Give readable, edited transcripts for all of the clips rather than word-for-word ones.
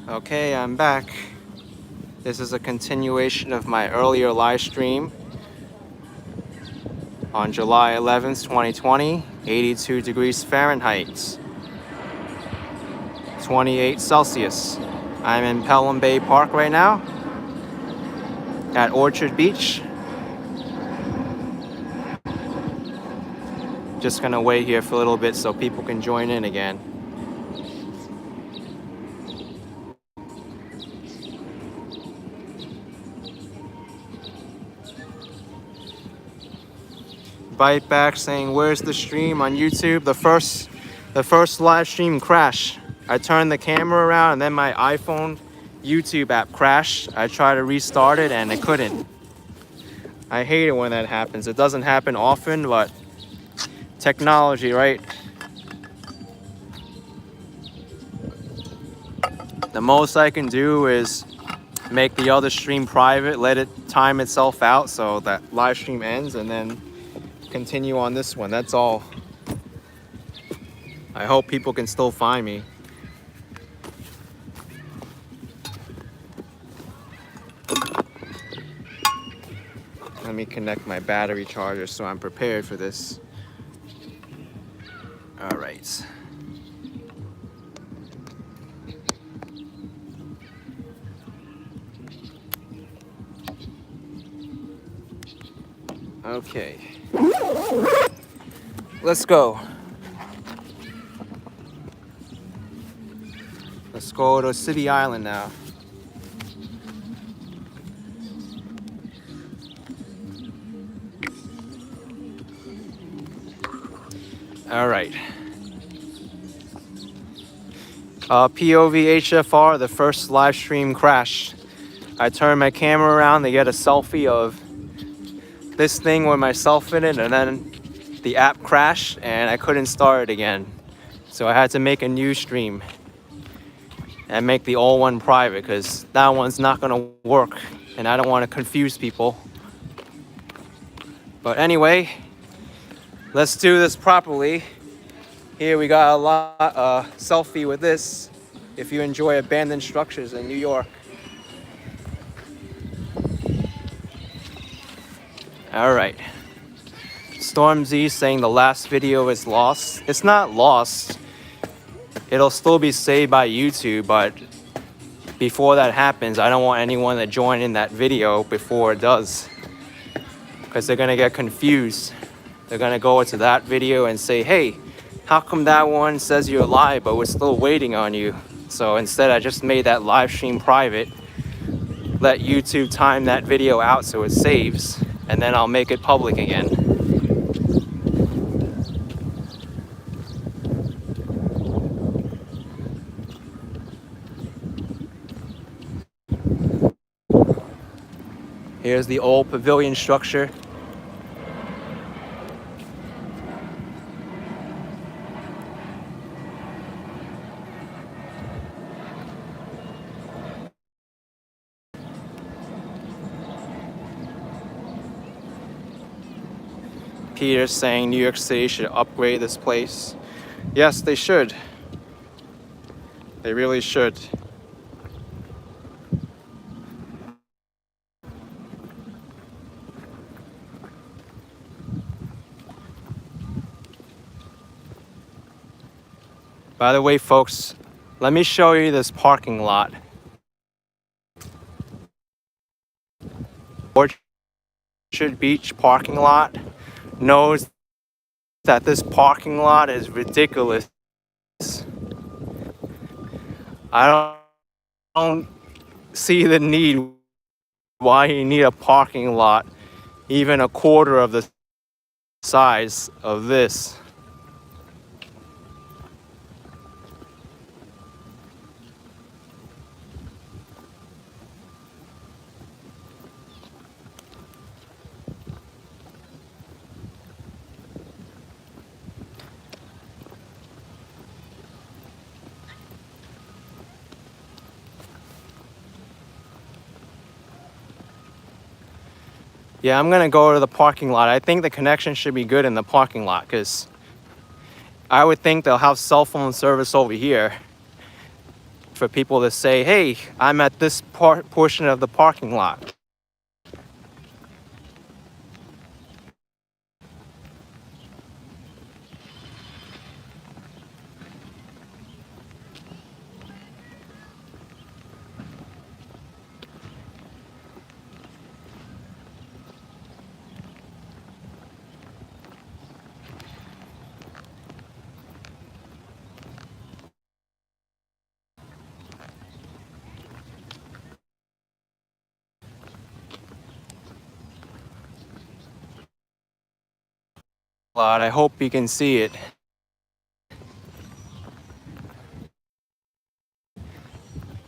Okay, I'm back. This is a continuation of my earlier live stream on July 11th, 2020, 82 degrees Fahrenheit, 28 Celsius. I'm in Pelham Bay Park right now at Orchard Beach. Just gonna wait here for a little bit so people can join in again. Bite back saying, where's the stream on YouTube? The first live stream crashed. I turned the camera around and then my iPhone YouTube app crashed. I tried to restart it and it couldn't. I hate it when that happens. It doesn't happen often, but technology, right? The most I can do is make the other stream private, let it time itself out so that live stream ends, and then continue on this one. That's all. I hope people can still find me. Let me connect my battery charger so I'm prepared for this. All right. Okay. Let's go. Let's go to City Island now. All right. POV HFR, the first live stream crashed. I turned my camera around to get a selfie of this thing with myself in it, and then the app crashed and I couldn't start it again. So I had to make a new stream and make the old one private because that one's not gonna work and I don't want to confuse people. But anyway, let's do this properly. Here we got a selfie with this if you enjoy abandoned structures in New York. All right. Storm Z saying the last video is lost. It's not lost. It'll still be saved by YouTube, but before that happens, I don't want anyone to join in that video before it does, because they're gonna get confused. They're gonna go into that video and say, hey, how come that one says you're live, but we're still waiting on you? So instead, I just made that live stream private, let YouTube time that video out so it saves, and then I'll make it public again. Here's the old pavilion structure. Peter saying New York City should upgrade this place. Yes, they should. They really should. By the way, folks, let me show you this parking lot. Orchard Beach parking lot knows that this parking lot is ridiculous. I don't see the need why you need a parking lot even a quarter of the size of this. Yeah, I'm gonna go to the parking lot. I think the connection should be good in the parking lot because I would think they'll have cell phone service over here. for people to say, hey, I'm at this portion of the parking lot. I hope you can see it.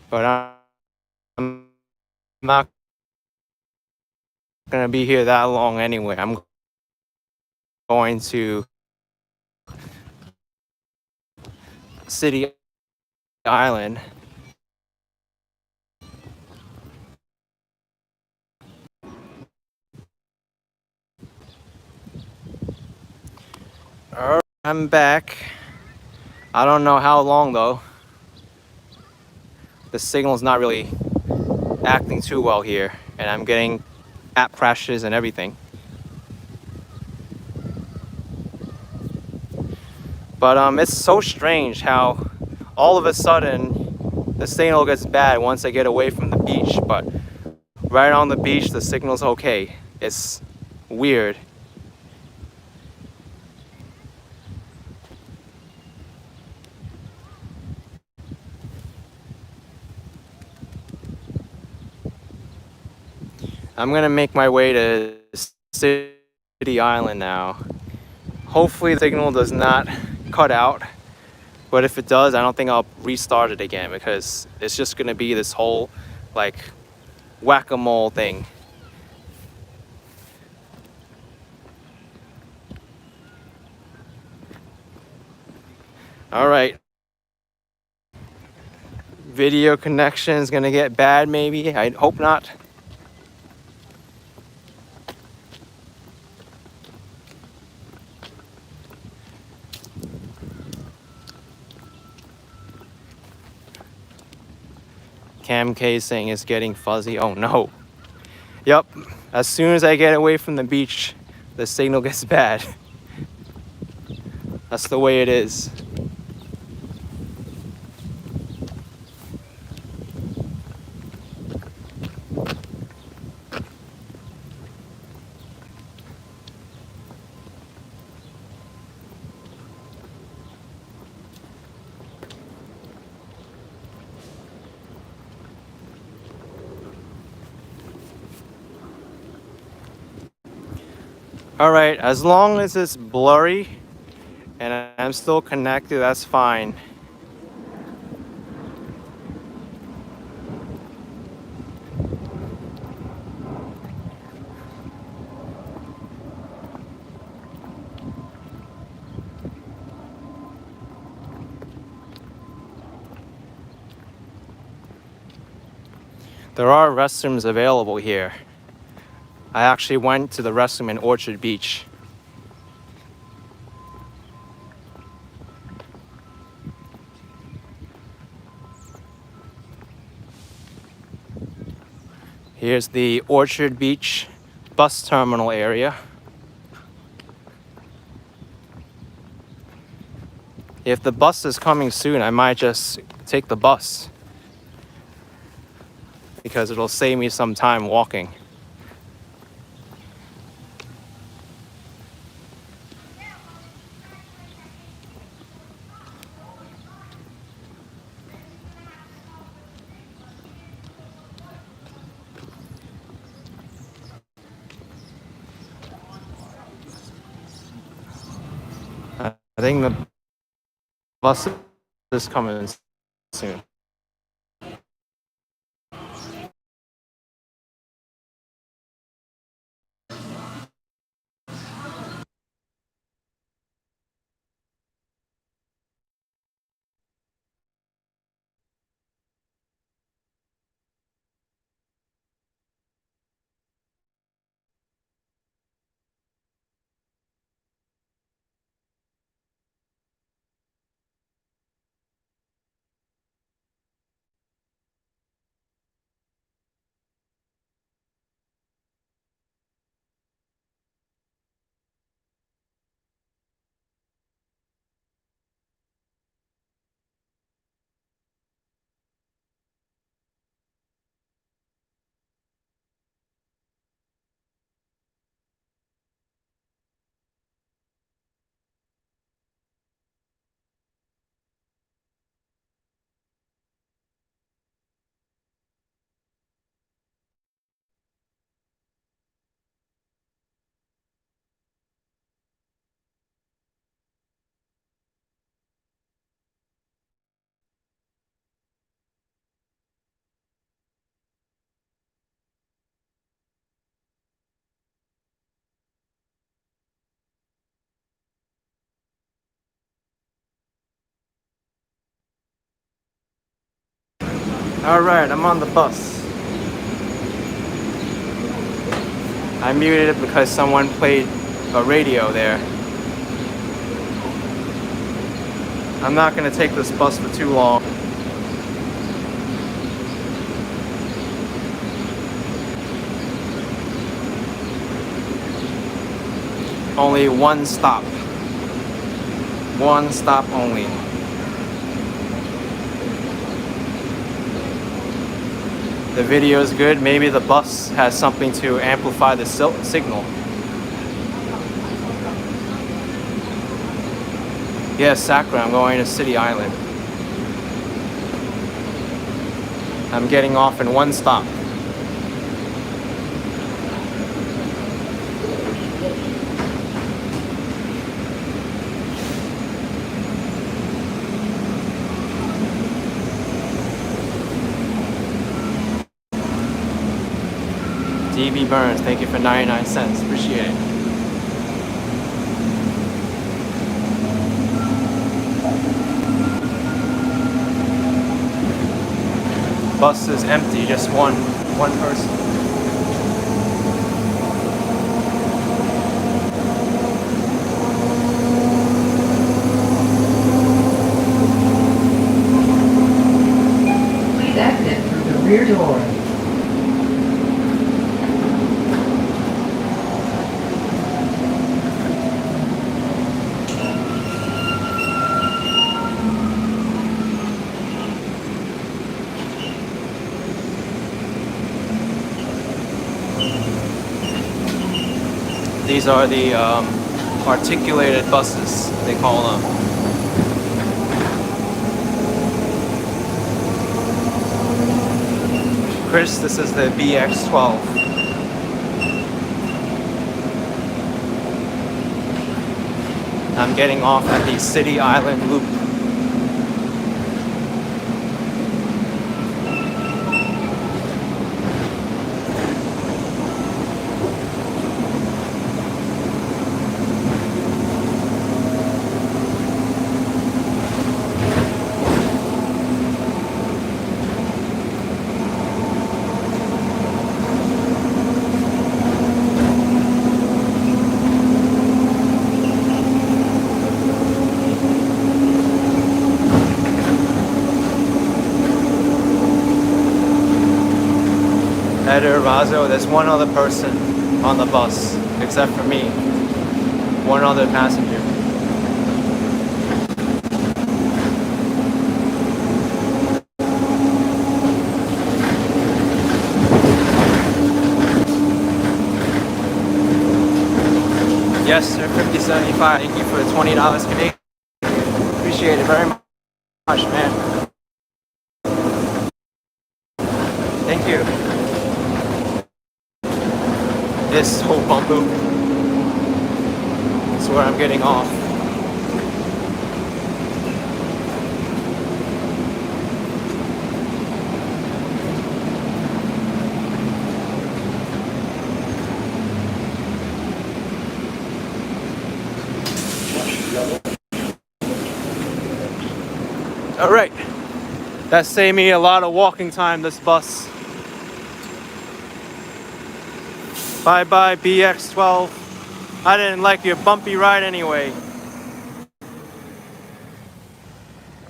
But I'm not gonna be here that long anyway. I'm going to City Island. Alright, I'm back. I don't know how long though. The signal's not really acting too well here, and I'm getting app crashes and everything. But it's so strange how all of a sudden the signal gets bad once I get away from the beach, but right on the beach the signal's okay. It's weird. I'm gonna make my way to City Island now. Hopefully the signal does not cut out, but if it does, I don't think I'll restart it again because it's just gonna be this whole like whack-a-mole thing. All right. Video connection is gonna get bad maybe. I hope not. Cam casing is getting fuzzy. Oh no. Yep. As soon as I get away from the beach, the signal gets bad. That's the way it is. All right, as long as it's blurry and I'm still connected, that's fine. There are restrooms available here. I actually went to the restroom in Orchard Beach. Here's the Orchard Beach bus terminal area. If the bus is coming soon, I might just take the bus because it'll save me some time walking. I think the bus is coming soon. Alright, I'm on the bus. I muted it because someone played a radio there. I'm not gonna take this bus for too long. Only one stop. One stop only. The video is good. Maybe the bus has something to amplify the signal. Yes, Sacra, I'm going to City Island. I'm getting off in one stop. DB Burns, thank you for 99 cents. Appreciate it. Bus is empty, just one person. Please exit through the rear door. These are the articulated buses, they call them. Chris, this is the BX12. I'm getting off at the City Island Loop. Eder Razo, there's one other person on the bus, except for me. One other passenger. Yes, sir, 5075. Thank you for the $20 Canadian. Appreciate it very much, man. Thank you. This whole bamboo is where I'm getting off. All right, that saved me a lot of walking time, this bus. Bye-bye, BX12. I didn't like your bumpy ride anyway.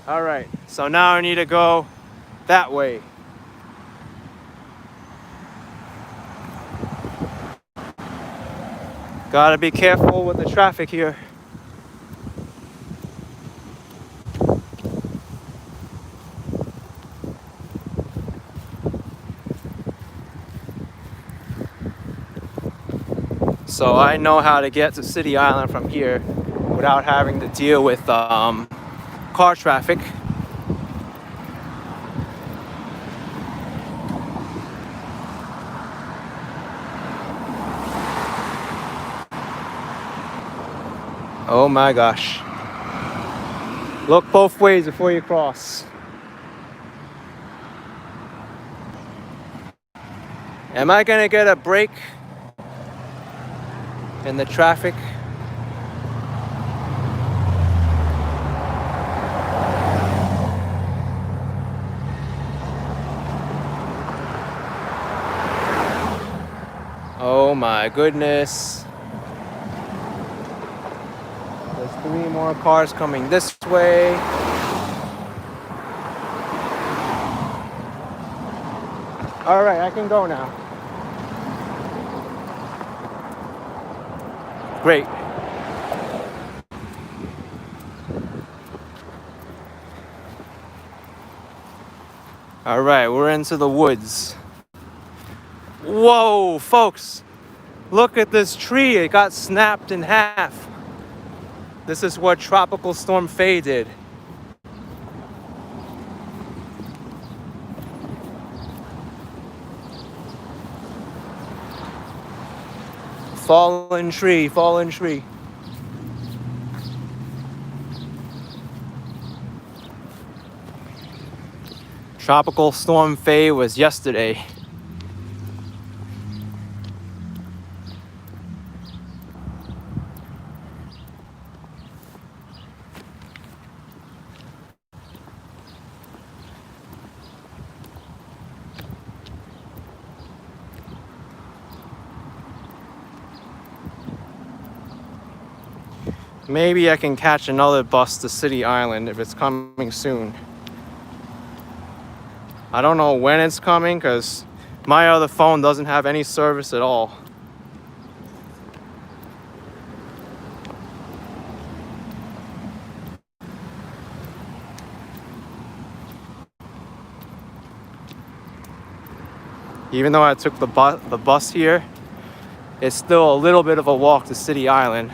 All right, so now I need to go that way. Gotta be careful with the traffic here. So I know how to get to City Island from here without having to deal with car traffic. Oh my gosh. Look both ways before you cross. Am I gonna get a break in the traffic? Oh my goodness. There's 3 more cars coming this way. All right, I can go now. Great. All right, we're into the woods. Whoa, folks. Look at this tree. It got snapped in half. This is what Tropical Storm Faye did. Fallen tree, fallen tree. Tropical Storm Faye was yesterday. Maybe I can catch another bus to City Island if it's coming soon. I don't know when it's coming because my other phone doesn't have any service at all. Even though I took the bus here, it's still a little bit of a walk to City Island.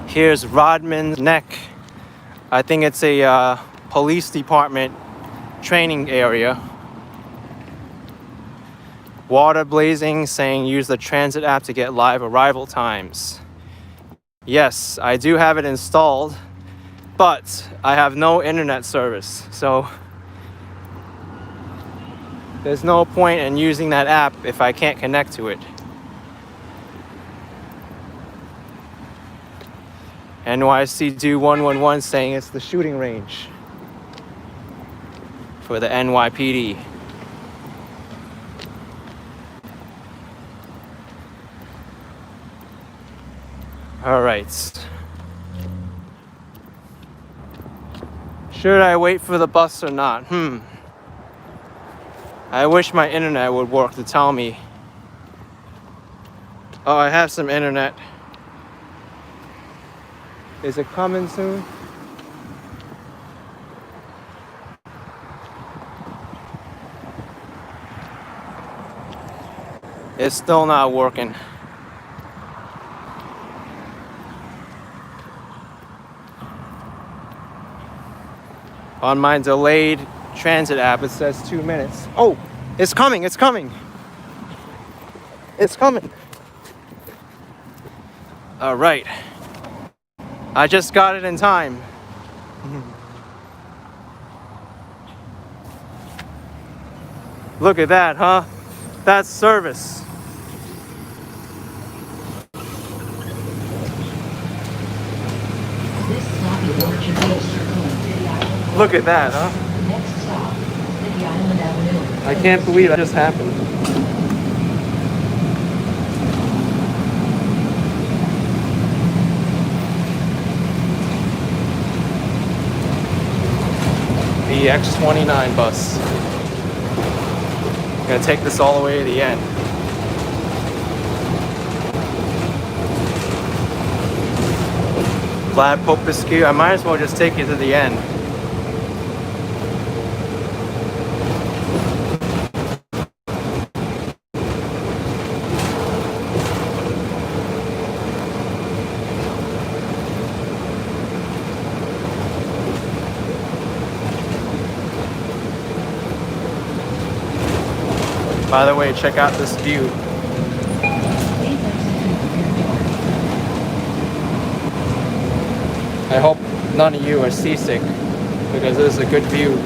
Here's Rodman's Neck. I think it's a police department training area. Water blazing, saying use the transit app to get live arrival times. Yes, I do have it installed, but I have no internet service, so there's no point in using that app if I can't connect to it. NYC Do 111 saying it's the shooting range for the NYPD. All right. Should I wait for the bus or not? I wish my internet would work to tell me. Oh, I have some internet. Is it coming soon? It's still not working. On my delayed transit app, it says 2 minutes. Oh, it's coming, it's coming. It's coming. All right. I just got it in time. Look at that, huh? That's service. Look at that, huh? Next stop, City Island Avenue. I can't believe that just happened. The X29 bus. I'm gonna take this all the way to the end. Vlad Popescu, I might as well just take you to the end. By the way, check out this view. I hope none of you are seasick because this is a good view.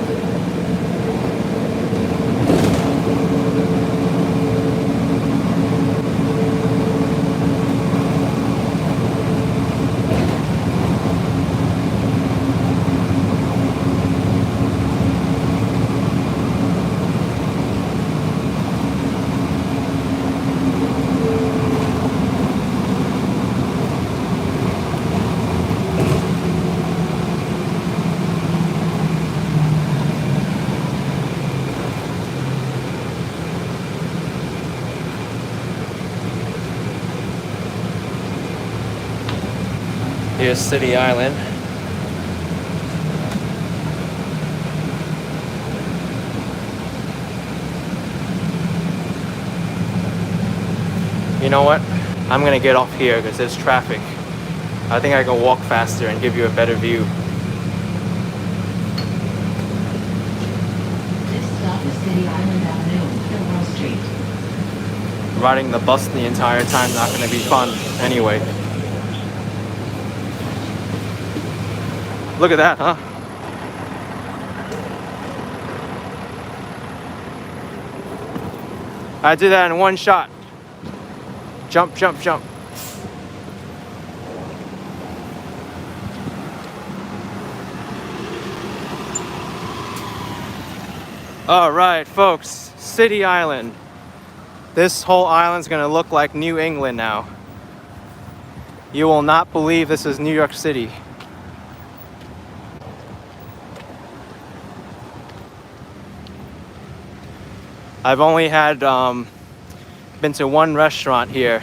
Here's City Island. You know what? I'm gonna get off here because there's traffic. I think I can walk faster and give you a better view. This stop is City Island Avenue, Pelham Street. Riding the bus the entire time not gonna be fun anyway. Look at that, huh? I did that in one shot. Jump, jump, jump. All right, folks, City Island. This whole island's gonna look like New England now. You will not believe this is New York City. I've only had been to one restaurant here,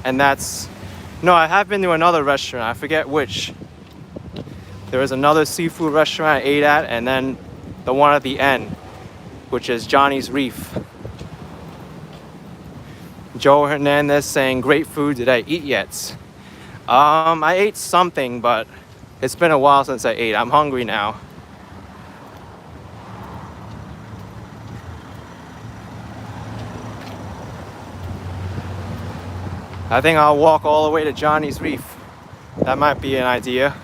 and that's no, I have been to another restaurant. I forget which. There was another seafood restaurant I ate at, and then the one at the end, which is Johnny's Reef. Joe Hernandez saying, "Great food. Did I eat yet?" I ate something, but it's been a while since I ate. I'm hungry now. I think I'll walk all the way to Johnny's Reef. That might be an idea.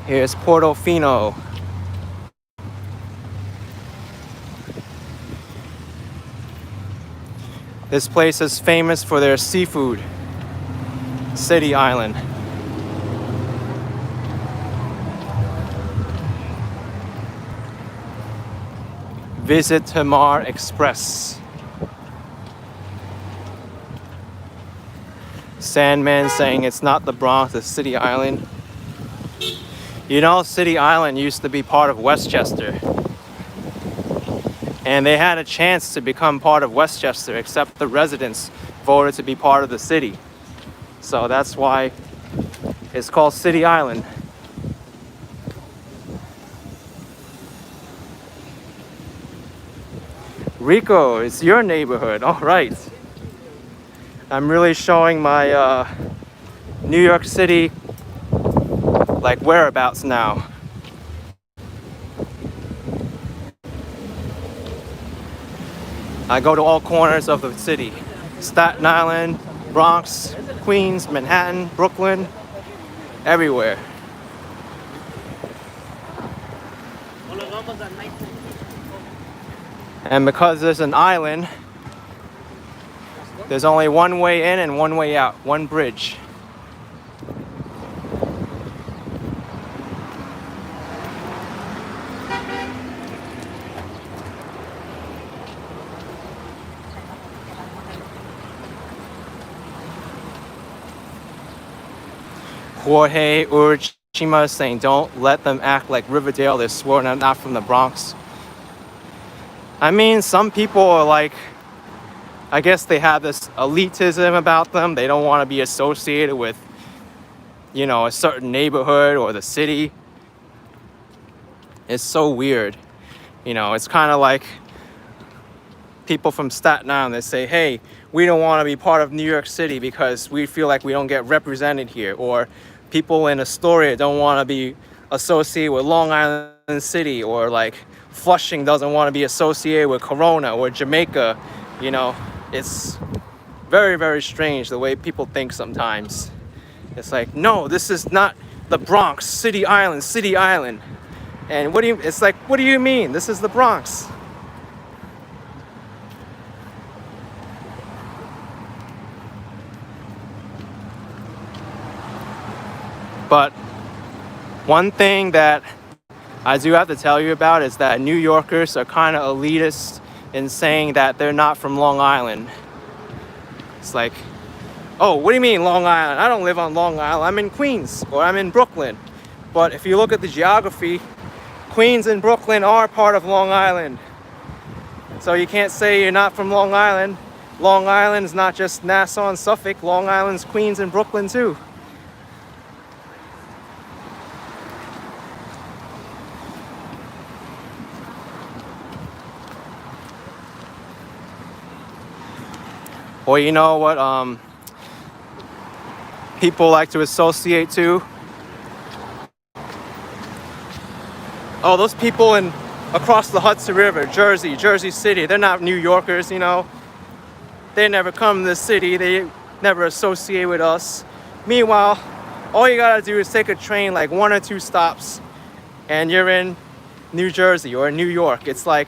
Here's Portofino. This place is famous for their seafood. City Island. Visit Tamar Express. Sandman saying it's not the Bronx, it's City Island. You know, City Island used to be part of Westchester. And they had a chance to become part of Westchester, except the residents voted to be part of the city. So that's why it's called City Island. Rico, it's your neighborhood. All right. I'm really showing my New York City like whereabouts now. I go to all corners of the city. Staten Island, Bronx, Queens, Manhattan, Brooklyn, everywhere. And because there's an island, there's only one way in and one way out, one bridge. Jorge Urchima is saying, don't let them act like Riverdale. They're sworn I'm not from the Bronx. I mean, some people are like, I guess they have this elitism about them. They don't want to be associated with, you know, a certain neighborhood or the city. It's so weird. You know, it's kind of like people from Staten Island that say, hey, we don't want to be part of New York City because we feel like we don't get represented here. Or people in Astoria don't want to be associated with Long Island City, or like Flushing doesn't want to be associated with Corona or Jamaica. You know, it's very, very strange the way people think sometimes. It's like, no, this is not the Bronx, City Island, City Island. And it's like, what do you mean? This is the Bronx. But one thing that I do have to tell you about is that New Yorkers are kind of elitist in saying that they're not from Long Island. It's like, oh, what do you mean Long Island? I don't live on Long Island. I'm in Queens or I'm in Brooklyn. But if you look at the geography, Queens and Brooklyn are part of Long Island. So you can't say you're not from Long Island Long Island is not just Nassau and Suffolk. Long Island's Queens and Brooklyn too. Or you know what people like to associate to? Oh, those people in across the Hudson River, Jersey City, they're not New Yorkers, you know. They never come to the city, they never associate with us. Meanwhile, all you gotta do is take a train like 1 or 2 stops and you're in New Jersey or New York. It's like,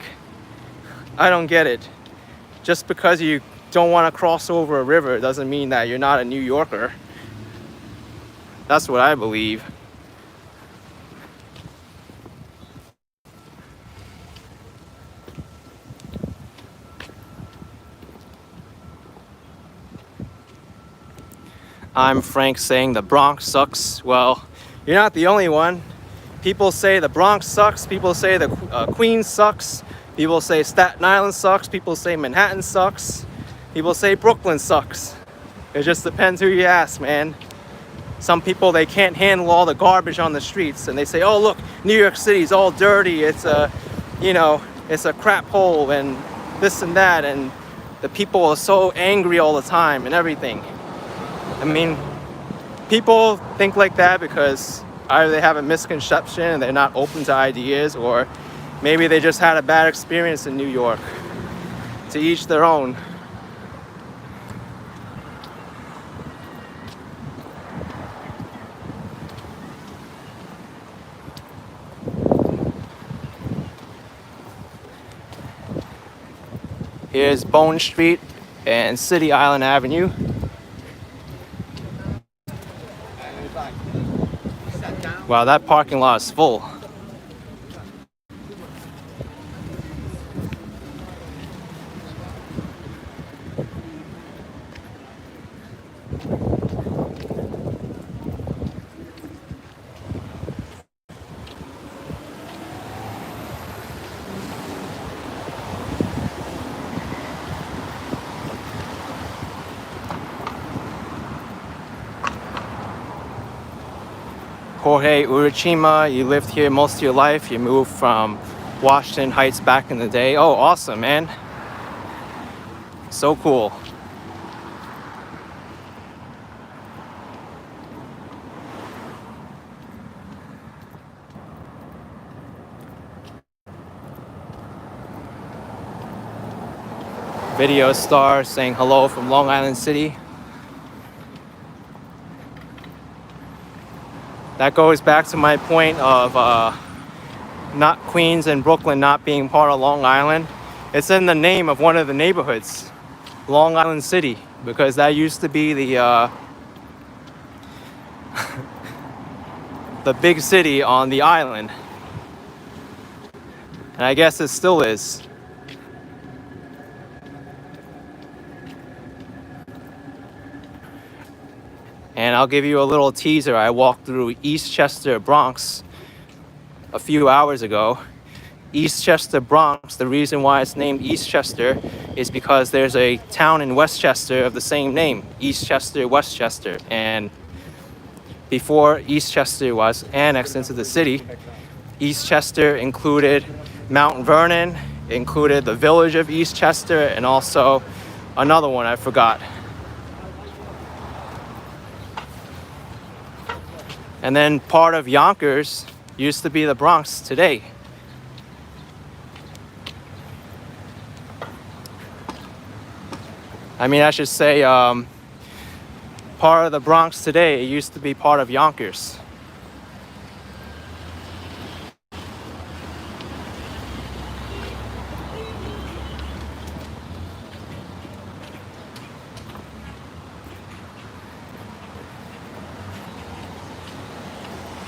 I don't get it. Just because you don't want to cross over a river doesn't mean that you're not a New Yorker. That's what I believe. I'm Frank saying the Bronx sucks. Well, you're not the only one. People say the Bronx sucks. People say the Queens sucks. People say Staten Island sucks. People say Manhattan sucks. People say Brooklyn sucks. It just depends who you ask, man. Some people, they can't handle all the garbage on the streets, and they say, oh look, New York City's all dirty. It's a, you know, it's a crap hole and this and that, and the people are so angry all the time and everything. I mean, people think like that because either they have a misconception and they're not open to ideas, or maybe they just had a bad experience in New York. To each their own. Here's Bone Street and City Island Avenue. Wow, that parking lot is full. Jorge Urachima, you lived here most of your life. You moved from Washington Heights back in the day. Oh, awesome, man. So cool. Video star saying hello from Long Island City. That goes back to my point of not Queens and Brooklyn not being part of Long Island. It's in the name of one of the neighborhoods, Long Island City, because that used to be the the big city on the island. And I guess it still is. And I'll give you a little teaser. I walked through Eastchester, Bronx a few hours ago. Eastchester, Bronx, the reason why it's named Eastchester is because there's a town in Westchester of the same name, Eastchester, Westchester. And before Eastchester was annexed into the city, Eastchester included Mount Vernon, included the village of Eastchester, and also another one I forgot. And then part of Yonkers used to be the Bronx today. I mean, I should say part of the Bronx today, it used to be part of Yonkers.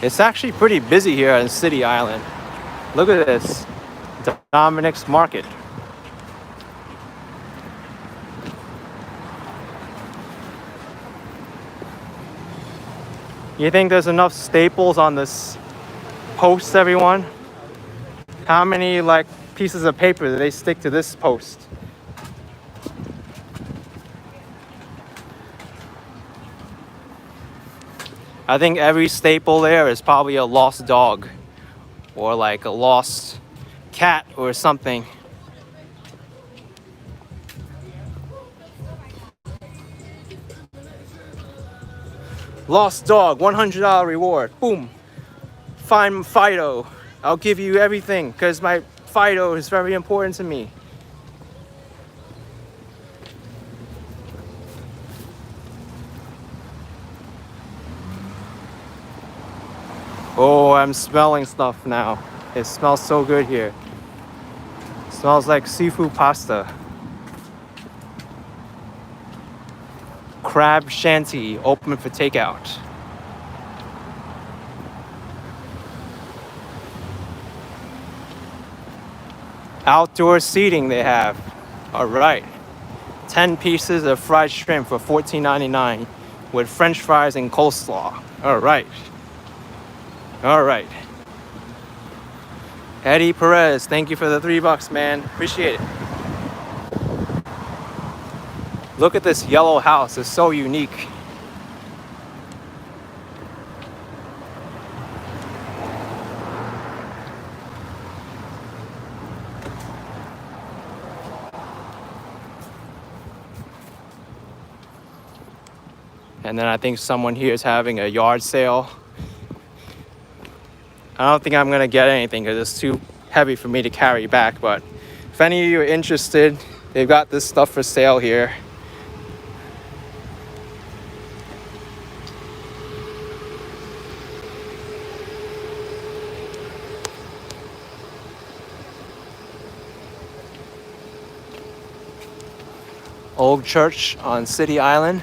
It's actually pretty busy here on City Island. Look at this, Dominic's Market. You think there's enough staples on this post, everyone? How many like pieces of paper do they stick to this post? I think every staple there is probably a lost dog or like a lost cat or something. Lost dog, $100 reward. Boom. Find Fido. I'll give you everything because my Fido is very important to me. Oh, I'm smelling stuff now. It smells so good here. It smells like seafood pasta. Crab Shanty, open for takeout. Outdoor seating they have. All right. 10 pieces of fried shrimp for $14.99 with French fries and coleslaw. All right. All right. Eddie Perez, thank you for the $3, man. Appreciate it. Look at this yellow house. It's so unique. And then I think someone here is having a yard sale. I don't think I'm gonna get anything because it's too heavy for me to carry back, but if any of you are interested, they've got this stuff for sale here. Old church on City Island.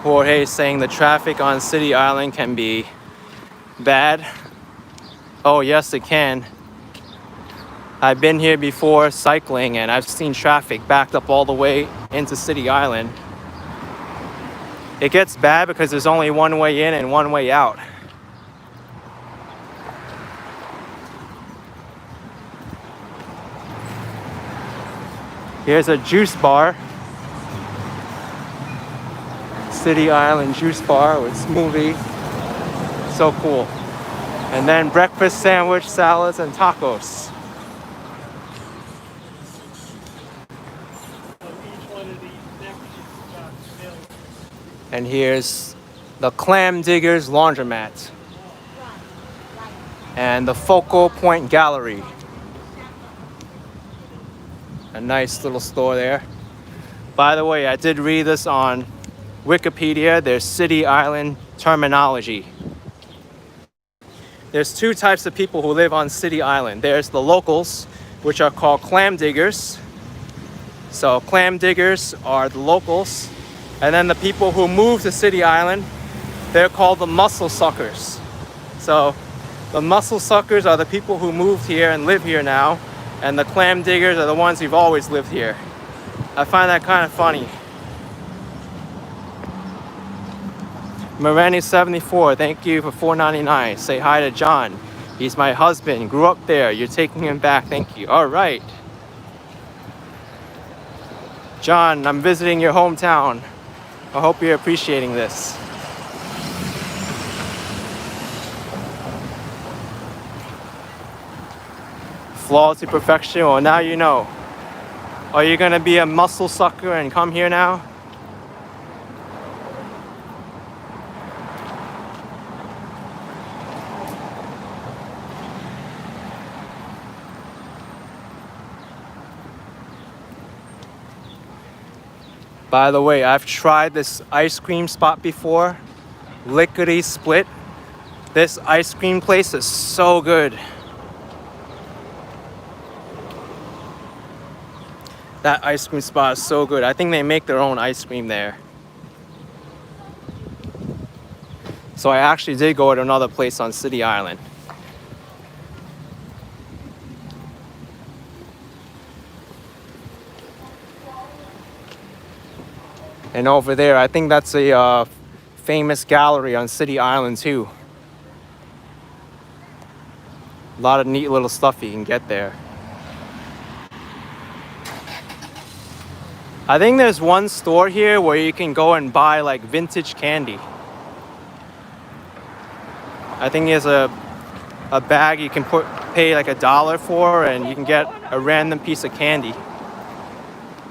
Jorge saying the traffic on City Island can be bad. Oh yes, it can. I've been here before cycling and I've seen traffic backed up all the way into City Island. It gets bad because there's only one way in and one way out. Here's a juice bar. City Island juice bar with smoothie. So cool. And then breakfast sandwich, salads, and tacos. And here's the Clam Diggers Laundromat. And the Focal Point Gallery. A nice little store there. By the way, I did read this on Wikipedia. There's City Island terminology. There's two types of people who live on City Island. There's the locals, which are called clam diggers. So clam diggers are the locals. And then the people who move to City Island, they're called the mussel suckers. So the mussel suckers are the people who moved here and live here now. And the clam diggers are the ones who've always lived here. I find that kind of funny. Morani74, thank you for $4.99. Say hi to John. He's my husband. Grew up there. You're taking him back. Thank you. All right. John, I'm visiting your hometown. I hope you're appreciating this. Flaw to perfection. Well, now you know. Are you gonna be a mussel sucker and come here now? By the way, I've tried this ice cream spot before. Lickety Split. This ice cream place is so good. That ice cream spot is so good. I think they make their own ice cream there. So I actually did go to another place on City Island. And over there, I think that's a famous gallery on City Island too. A lot of neat little stuff you can get there. I think there's one store here where you can go and buy like vintage candy. I think there's a bag you can pay like $1 for, and you can get a random piece of candy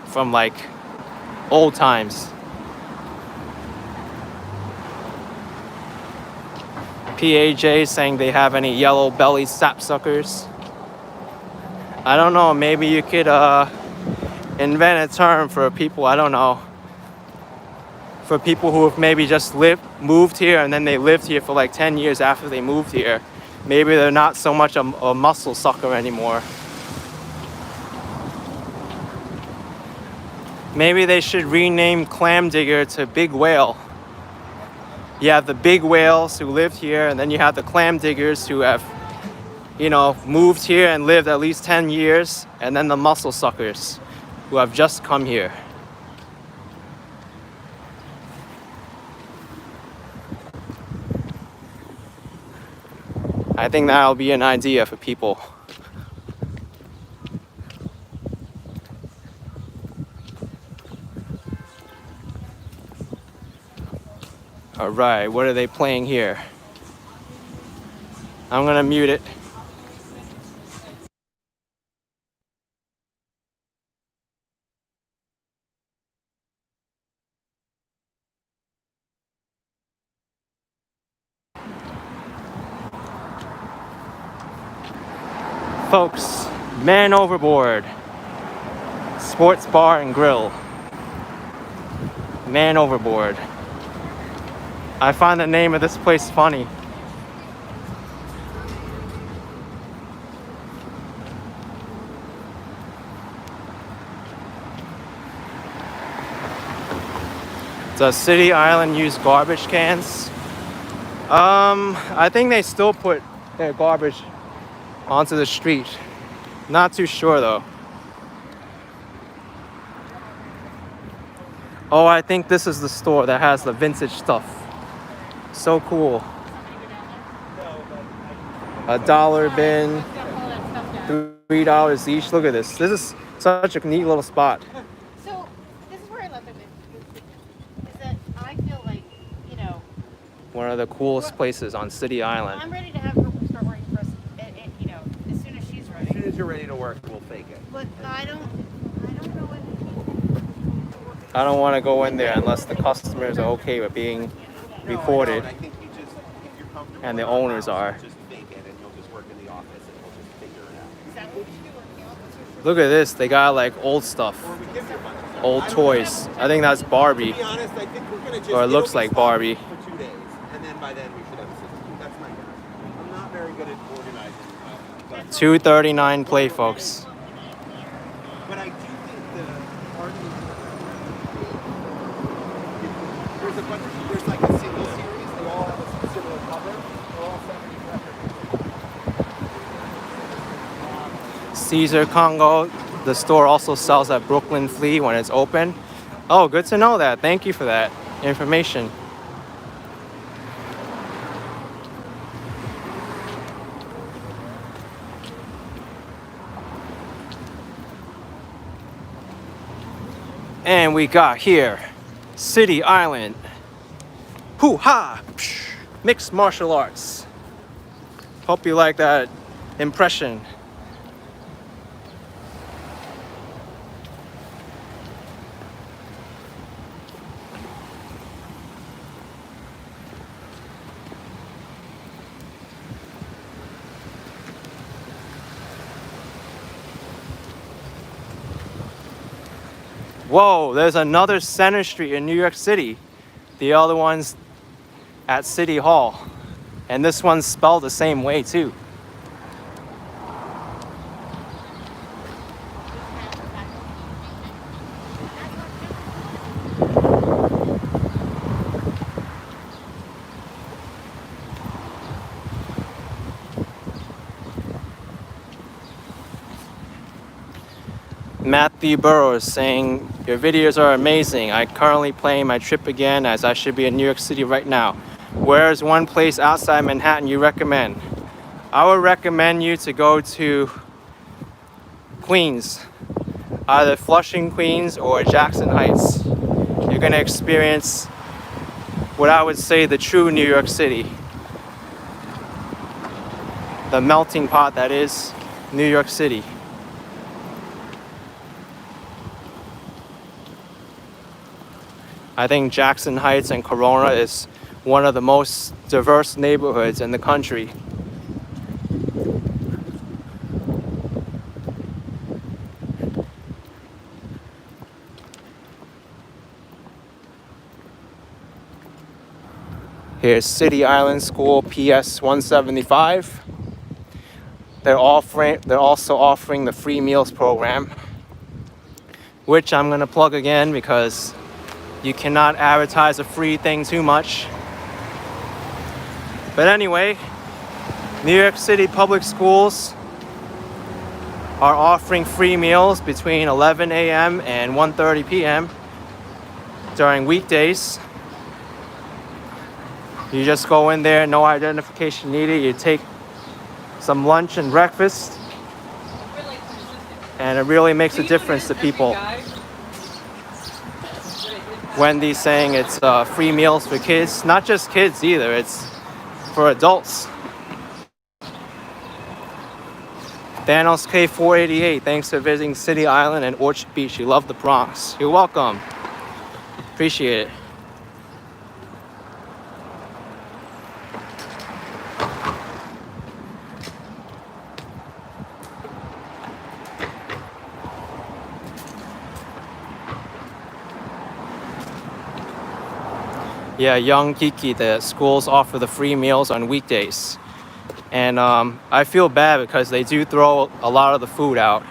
from like old times. PAJ saying they have any yellow belly sapsuckers. I don't know, maybe you could invent a term for people, I don't know. For people who have maybe just moved here and then they lived here for like 10 years after they moved here. Maybe they're not so much a muscle sucker anymore. Maybe they should rename clam digger to big whale. You have the big whales who lived here, and then you have the clam diggers who have, you know, moved here and lived at least 10 years, and then the muscle suckers who have just come here. I think that'll be an idea for people. All right, what are they playing here? I'm gonna mute it. Folks, Man Overboard, sports bar and grill. Man Overboard. I find the name of this place funny. Does City Island use garbage cans? I think they still put their garbage onto the street. Not too sure though. Oh, I think this is the store that has the vintage stuff. So cool. $1 bin, $3 each. Look at this. This is such a neat little spot. So this is where I left it. Is that I feel like, you know, One of the coolest places on City Island. I'm ready to have her start working for us. You know, as soon as she's As ready. soon as you're ready to work, we'll take it. But I don't know what. I don't want to go in there unless the customers are okay with being recorded, I think you just, if you're comfortable and the around owners house, are. just make it and you'll just work in the office and we'll just figure it out. Is that what we should be working on? Look at this. They got like old stuff, Or we give you a bunch of stuff. old toys. I think that's Barbie. To be honest, I think we're gonna just. Or it looks it'll be like stocked Barbie. For 2 days, and then by then we should have a system. That's my guess. I'm not very good at organizing, but $2.39 play, folks. but I do think the party. There's a bunch of there's like a single series. They all have a similar cover. They're all 70 records. Caesar Congo. The store also sells at Brooklyn Flea when it's open. Oh, good to know that. Thank you for that information. And we got here City Island. Hoo-ha! Psh, mixed martial arts. Hope you like that impression. Whoa, there's another Center Street in New York City. The other one's at City Hall. And this one's spelled the same way too. Matthew Burrows saying, your videos are amazing. I currently planning my trip again as I should be in New York City right now. Where is one place outside Manhattan you recommend? I would recommend you to go to Queens. either Flushing, Queens, or Jackson Heights, you're gonna experience what I would say the true New York City. The melting pot that is New York City. I think Jackson Heights and Corona is one of the most diverse neighborhoods in the country. Here's City Island School PS 175. They're also offering the free meals program, which I'm gonna plug again because you cannot advertise a free thing too much. But anyway, New York City public schools are offering free meals between 11 a.m. and 1:30 p.m. during weekdays. You just go in there, no identification needed. You take some lunch and breakfast, and it really makes a difference to people. Wendy's saying it's free meals for kids. Not just kids either, it's for adults. Thanos K488, thanks for visiting City Island and Orchard Beach. You love the Bronx. You're welcome. Appreciate it. Yeah, Young Kiki, the schools offer the free meals on weekdays. And I feel bad because they do throw a lot of the food out.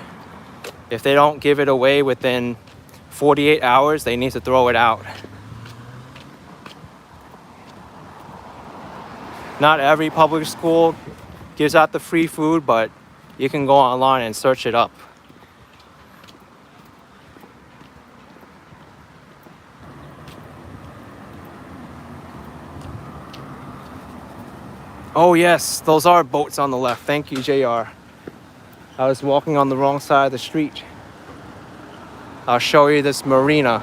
If they don't give it away within 48 hours, they need to throw it out. Not every public school gives out the free food, but you can go online and search it up. Oh yes, those are boats on the left. Thank you, JR. I was walking on the wrong side of the street. I'll show you this marina.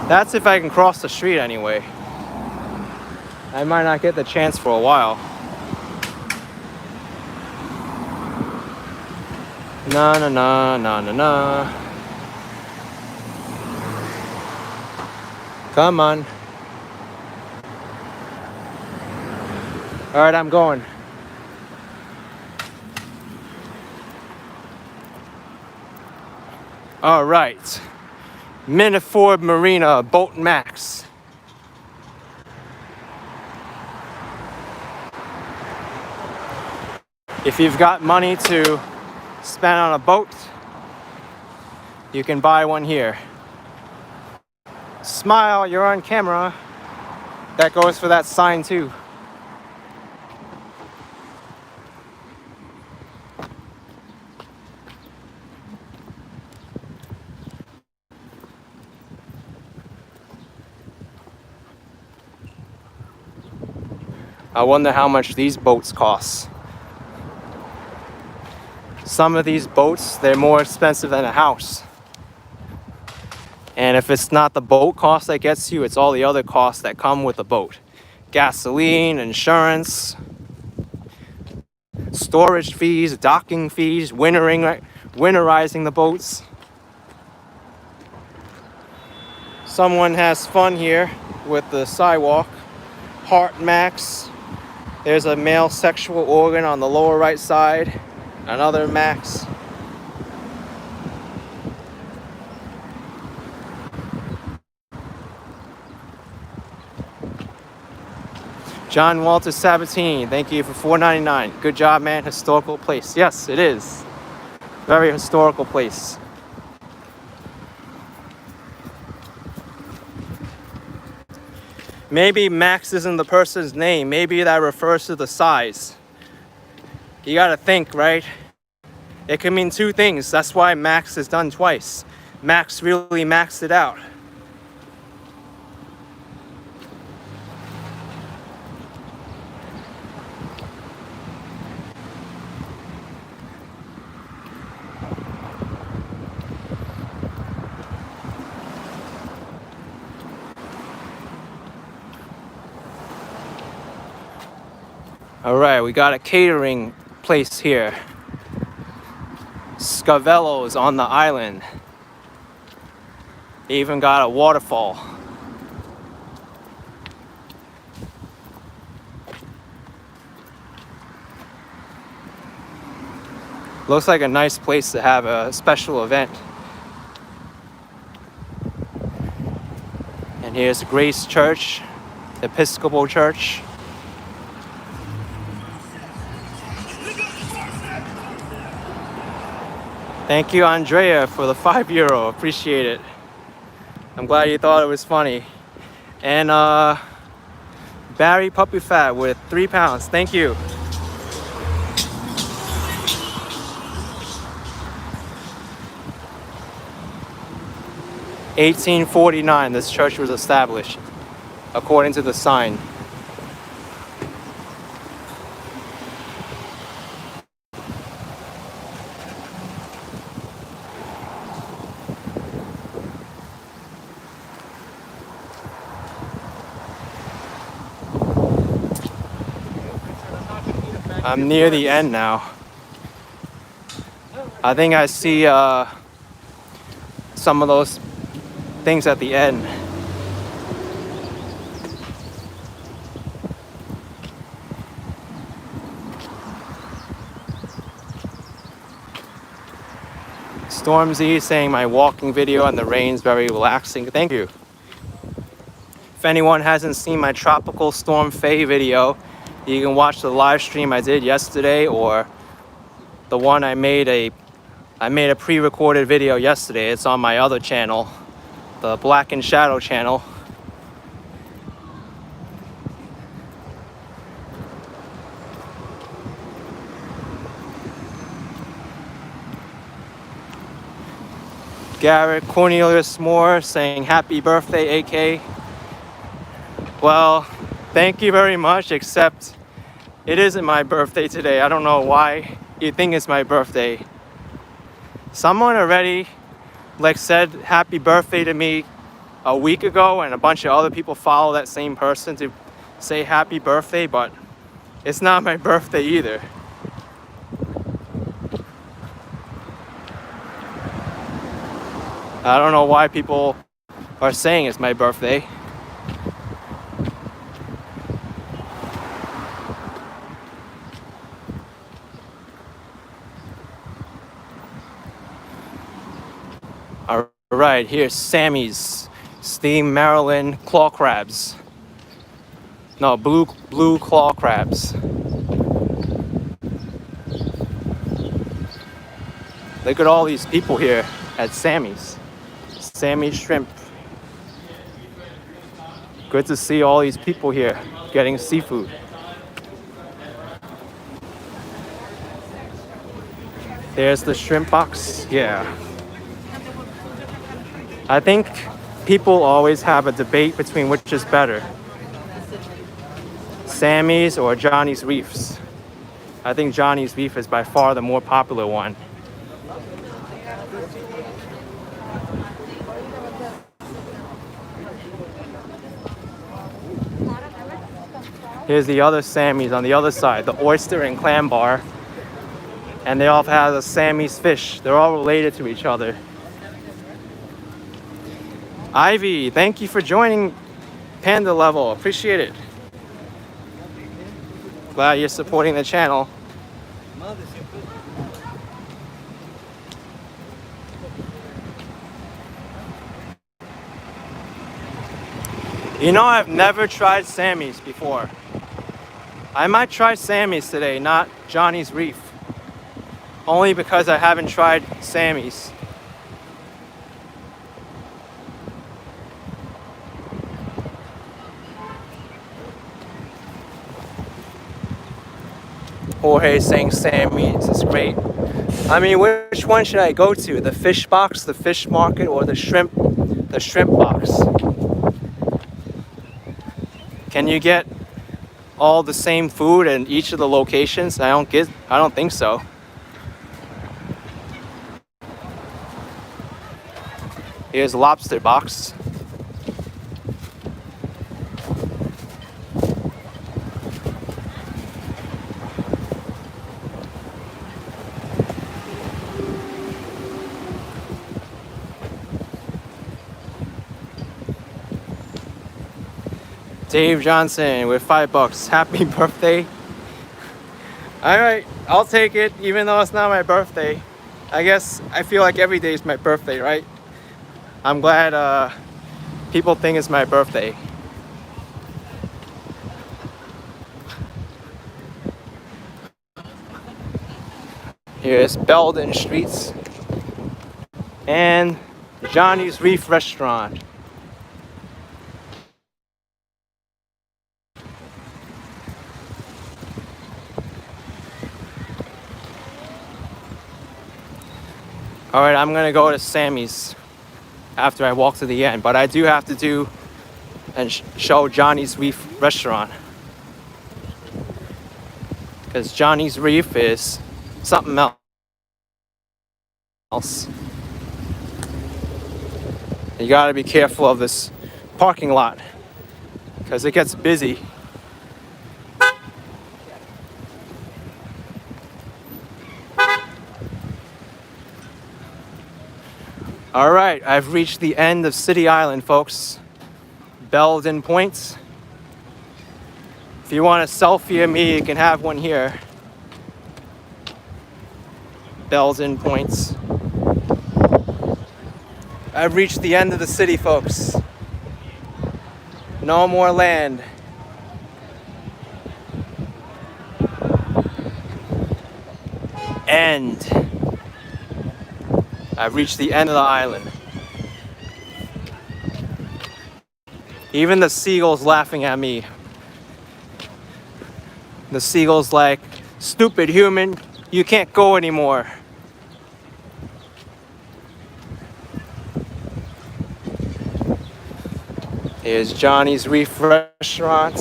That's if I can cross the street anyway. I might not get the chance for a while. Na na na na na na. Come on. All right, I'm going. All right. Miniford Marina, Boat Max. If you've got money to spend on a boat, you can buy one here. Smile, you're on camera. That goes for that sign too. I wonder how much these boats cost. Some of these boats, they're more expensive than a house. And if it's not the boat cost that gets you, it's all the other costs that come with the boat. Gasoline, insurance, storage fees, docking fees, winterizing the boats. Someone has fun here with the sidewalk. Heart Max. There's a male sexual organ on the lower right side. Another Max. John Walter Sabatini, thank you for $4.99. Good job, man. Historical place. Yes, it is. Very historical place. Maybe Max isn't the person's name. Maybe that refers to the size. You gotta think, right? It can mean two things. That's why Max is done twice. Max really maxed it out. All right, we got a catering place here. Scavello's on the island. They even got a waterfall. Looks like a nice place to have a special event. And here's Grace Church, Episcopal Church. Thank you, Andrea, for the €5. Appreciate it. I'm glad you thought it was funny. And Barry Puppy Fat with £3. Thank you. (1849) this church was established, according to the sign. I'm near the end now. I think I see some of those things at the end. Stormzy saying my walking video and the rain's very relaxing. Thank you. If anyone hasn't seen my Tropical Storm Faye video, you can watch the live stream I did yesterday, or the one I made a pre-recorded video yesterday. It's on my other channel, the Black and Shadow channel. Garrett Cornelius Moore saying happy birthday, AK. Well, thank you very much, except it isn't my birthday today. I don't know why you think it's my birthday. Someone already said happy birthday to me a week ago, and a bunch of other people follow that same person to say happy birthday, but it's not my birthday either. I don't know why people are saying it's my birthday. All right, here's Sammy's steamed Maryland claw crabs. No, blue claw crabs. Look at all these people here at Sammy's. Sammy's Shrimp. Good to see all these people here getting seafood. There's the shrimp box. Yeah. I think people always have a debate between which is better, Sammy's or Johnny's Reefs. I think Johnny's Reef is by far the more popular one. Here's the other Sammy's on the other side, the oyster and clam bar. And they all have a Sammy's fish. They're all related to each other. Ivy, thank you for joining Panda Level. Appreciate it. Glad you're supporting the channel. You know, I've never tried Sammy's before. I might try Sammy's today, not Johnny's Reef. Only because I haven't tried Sammy's. Jorge saying Sammy's is great. I mean, which one should I go to? The fish box, the fish market, or the shrimp box? Can you get all the same food in each of the locations? I don't think so. Here's lobster box. Dave Johnson with $5. Happy birthday. Alright, I'll take it even though it's not my birthday. I guess I feel like every day is my birthday, right? I'm glad people think it's my birthday. Here's Belden Streets and Johnny's Reef Restaurant. Alright, I'm gonna go to Sammy's after I walk to the end, but I do have to do and show Johnny's Reef Restaurant, because Johnny's Reef is something else. You gotta be careful of this parking lot because it gets busy. All right, I've reached the end of City Island, folks. Belden Point. If you want a selfie of me, you can have one here. Belden Point. I've reached the end of the city, folks. No more land. End. I've reached the end of the island. Even the seagulls laughing at me. The seagulls like, stupid human, you can't go anymore. Here's Johnny's Reef Restaurant.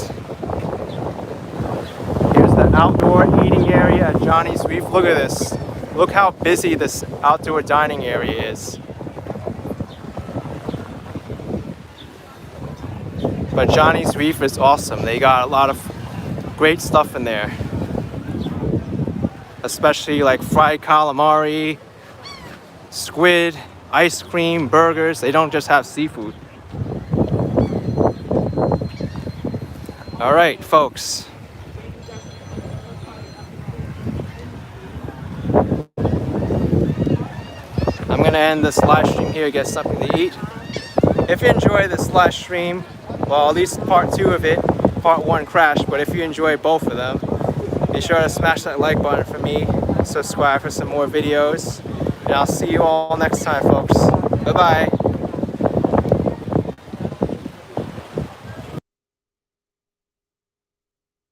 Here's the outdoor eating area at Johnny's Reef. Look at this. Look how busy this outdoor dining area is. But Johnny's Reef is awesome. They got a lot of great stuff in there. Especially like fried calamari, squid, ice cream, burgers. They don't just have seafood. All right, folks. I'm gonna end this live stream here, get something to eat. If you enjoy this live stream, well, at least part 2 of it, part 1 crashed, but if you enjoy both of them, be sure to smash that like button for me, subscribe for some more videos, and I'll see you all next time, folks. Bye-bye.